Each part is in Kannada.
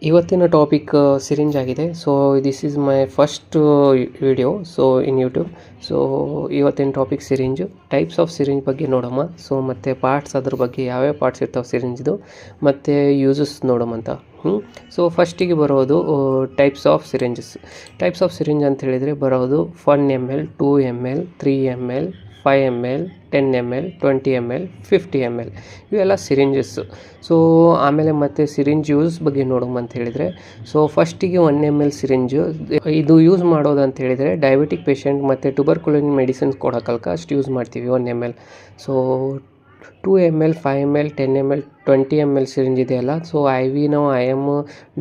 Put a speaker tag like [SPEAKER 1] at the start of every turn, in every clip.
[SPEAKER 1] ಇವತ್ತಿನ ಟಾಪಿಕ್ ಸಿರಿಂಜ್ ಆಗಿದೆ. So this is my first video so in YouTube. So ಇವತ್ತಿನ topic syringe, types of syringe ಬಗ್ಗೆ ನೋಡಮ್ಮ. ಸೊ ಮತ್ತು ಪಾರ್ಟ್ಸ್, ಅದ್ರ ಬಗ್ಗೆ ಯಾವ್ಯಾವ ಪಾರ್ಟ್ಸ್ ಇರ್ತಾವೆ ಸಿರಿಂಜ್ದು, ಮತ್ತು ಯೂಸಸ್ ನೋಡಮಂತ. ಸೊ ಫಸ್ಟಿಗೆ ಬರೋದು types of syringes. Types of syringe ಅಂತ ಹೇಳಿದರೆ ಬರೋದು 1 ml, 2 ml, 3 ml, 5 ml, 10 ml, 20 ml, 50 ml ಇವೆಲ್ಲ ಸಿರಿಂಜಸ್ಸು. ಸೊ ಆಮೇಲೆ ಮತ್ತು ಸಿರಿಂಜ್ ಯೂಸ್ ಬಗ್ಗೆ ನೋಡೋಮಂತ ಹೇಳಿದರೆ, ಸೊ ಫಸ್ಟಿಗೆ 1 ml ಸಿರಿಂಜು ಇದು ಯೂಸ್ ಮಾಡೋದು ಅಂತ ಹೇಳಿದರೆ ಡಯಾಬಿಟಿಕ್ ಪೇಷಂಟ್ ಮತ್ತು ಟ್ಯೂಬರ್ಕುಲೋಸಿಸ್ ಮೆಡಿಸಿನ್ಸ್ ಕೊಡೋಕಲ್ಕ ಅಷ್ಟು ಯೂಸ್ ಮಾಡ್ತೀವಿ 1 ml. So 2 ml, 5 ml, 10 ml, 20 ml syringe ಇದೆಯಲ್ಲ, ಸೊ ನಾವು IM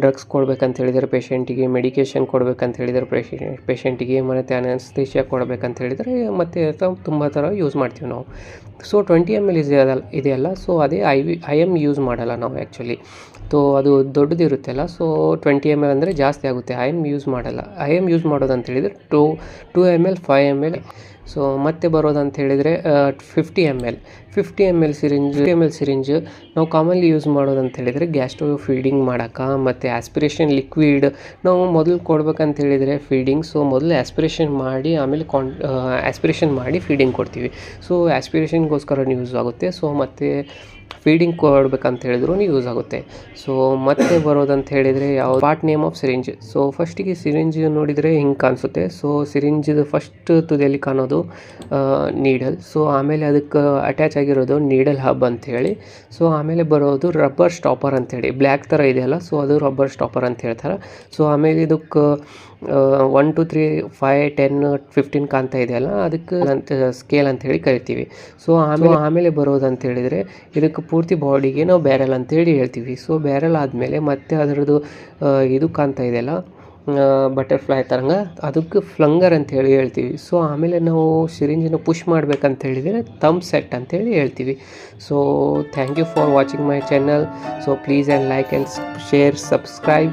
[SPEAKER 1] ಡ್ರಗ್ಸ್ ಕೊಡ್ಬೇಕಂತ ಹೇಳಿದರೆ ಪೇಷಂಟಿಗೆ, ಮೆಡಿಕೇಷನ್ ಕೊಡ್ಬೇಕಂತ ಹೇಳಿದರೆ ಪೇಷಂಟಿಗೆ, ಮತ್ತು ಅನಸ್ತೇಷಿಯಾ ಕೊಡಬೇಕಂತ ಹೇಳಿದರೆ ಮತ್ತು ತುಂಬ ಥರ ಯೂಸ್ ಮಾಡ್ತೀವಿ ನಾವು. ಸೊ 20 ml ಇದೆಯಲ್ಲ, ಸೊ ಅದೇ IM ಯೂಸ್ ಮಾಡಲ್ಲ ನಾವು ಆ್ಯಕ್ಚುಲಿ. ಸೊ ಅದು ದೊಡ್ಡದಿರುತ್ತಲ್ಲ, ಸೊ 20 ml ಅಂದರೆ ಜಾಸ್ತಿ ಆಗುತ್ತೆ. IM ಯೂಸ್ ಮಾಡಲ್ಲ. IM ಯೂಸ್ ಮಾಡೋದಂತ ಹೇಳಿದರೆ 2 ml, 5 ml. ಸೊ ಮತ್ತೆ ಬರೋದಂತ ಹೇಳಿದರೆ 50 ml ಸಿರಿಂಜ್ ನಾವು ಕಾಮನ್ಲಿ ಯೂಸ್ ಮಾಡೋದಂತ ಹೇಳಿದರೆ ಗ್ಯಾಸ್ಟ್ರೋ ಫೀಡಿಂಗ್ ಮಾಡೋಕೆ, ಮತ್ತು ಆಸ್ಪಿರೇಷನ್ ಲಿಕ್ವಿಡ್ ನಾವು ಮೊದಲು ಕೊಡ್ಬೇಕಂತ ಹೇಳಿದರೆ ಫೀಡಿಂಗ್. ಸೊ ಮೊದಲು ಆಸ್ಪಿರೇಷನ್ ಮಾಡಿ ಆಮೇಲೆ ಆಸ್ಪಿರೇಷನ್ ಮಾಡಿ ಫೀಡಿಂಗ್ ಕೊಡ್ತೀವಿ. ಸೊ ಆಸ್ಪಿರೇಷನ್ಗೋಸ್ಕರ ಯೂಸ್ ಆಗುತ್ತೆ. ಸೊ ಮತ್ತು ಫೀಡಿಂಗ್ ಕೊಡ್ಬೇಕಂತ ಹೇಳಿದ್ರು ಯೂಸ್ ಆಗುತ್ತೆ. ಸೊ ಮತ್ತೆ ಬರೋದಂತ ಹೇಳಿದರೆ ಯಾವ part name of syringe. So ಫಸ್ಟಿಗೆ ಸಿರಿಂಜ್ ನೋಡಿದರೆ ಹಿಂಗೆ ಕಾಣಿಸುತ್ತೆ. ಸೊ ಸಿರಿಂಜಿದು ಫಸ್ಟ್ ತುದಿಯಲ್ಲಿ ಕಾಣೋದು ನೀಡಲ್. ಸೊ ಆಮೇಲೆ ಅದಕ್ಕೆ ಅಟ್ಯಾಚ್ ಆಗಿರೋದು ನೀಡಲ್ ಹಬ್ ಅಂಥೇಳಿ. ಸೊ ಆಮೇಲೆ ಬರೋದು ರಬ್ಬರ್ ಸ್ಟಾಪರ್ ಅಂಥೇಳಿ, ಬ್ಲ್ಯಾಕ್ ಥರ ಇದೆಯಲ್ಲ, ಸೊ ಅದು ರಬ್ಬರ್ ಸ್ಟಾಪರ್ ಅಂತ ಹೇಳ್ತಾರೆ. ಸೊ ಆಮೇಲೆ ಇದಕ್ಕೆ 1 2 3 5 10 15 ಕಾಣ್ತಾ ಇದೆಯಲ್ಲ, ಅದಕ್ಕೆ ಸ್ಕೇಲ್ ಅಂಥೇಳಿ ಕರಿತೀವಿ. ಸೊ ಆಮೇಲೆ ಬರೋದಂತ ಹೇಳಿದರೆ ಇದಕ್ಕೆ ಪೂರ್ತಿ ಬಾಡಿಗೆ ನಾವು ಬ್ಯಾರೆಲ್ ಅಂತೇಳಿ ಹೇಳ್ತೀವಿ. ಸೊ ಬ್ಯಾರೆಲ್ ಆದಮೇಲೆ ಮತ್ತೆ ಅದರದ್ದು ಇದು ಕಾಣ್ತಾ ಇದೆಯಲ್ಲ, ಬಟರ್ಫ್ಲೈ ಥರಂಗ, ಅದಕ್ಕೆ ಫ್ಲಂಗರ್ ಅಂತೇಳಿ ಹೇಳ್ತೀವಿ. ಸೊ ಆಮೇಲೆ ನಾವು ಸಿರಿಂಜನ್ನು ಪುಷ್ ಮಾಡಬೇಕಂತ ಹೇಳಿದರೆ ಥಂಬ್ ಸೆಟ್ ಅಂತೇಳಿ ಹೇಳ್ತೀವಿ. So thank you for watching my channel. So please and like and share, subscribe.